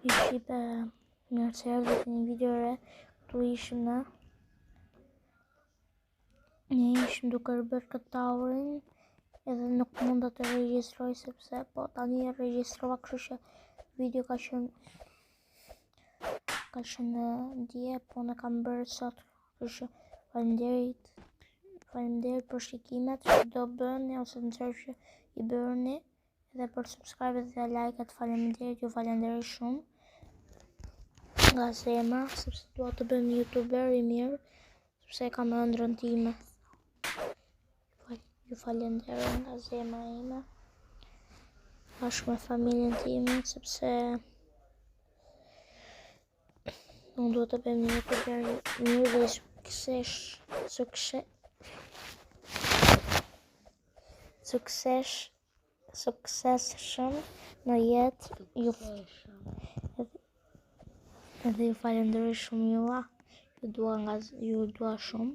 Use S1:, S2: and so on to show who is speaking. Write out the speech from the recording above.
S1: Iship mirë se erdhët në një video re. Këtu ishim ne duke bërë këtë taurin, edhe nuk mund të regjistroj sepse po tani e regjistrova, kështu që video ka qenë dje, po ne kam bërë sot, kështu që faleminderit për shikimet që do bëni ose nëse që i bëni, edhe për subscribe dhe like-at. Faleminderit, ju falenderoj shumë nga zemra, sepse dua të bëjmë youtuber i mirë, sepse kam ëndrrën time. Ju falenderoj nga zemra ime, bashkë me familjen time, sepse unë duhet të bëjmë një youtuber i mirë dhe suksesshëm në jetë. Edhe ju falenderoj shumë, ju dua shumë.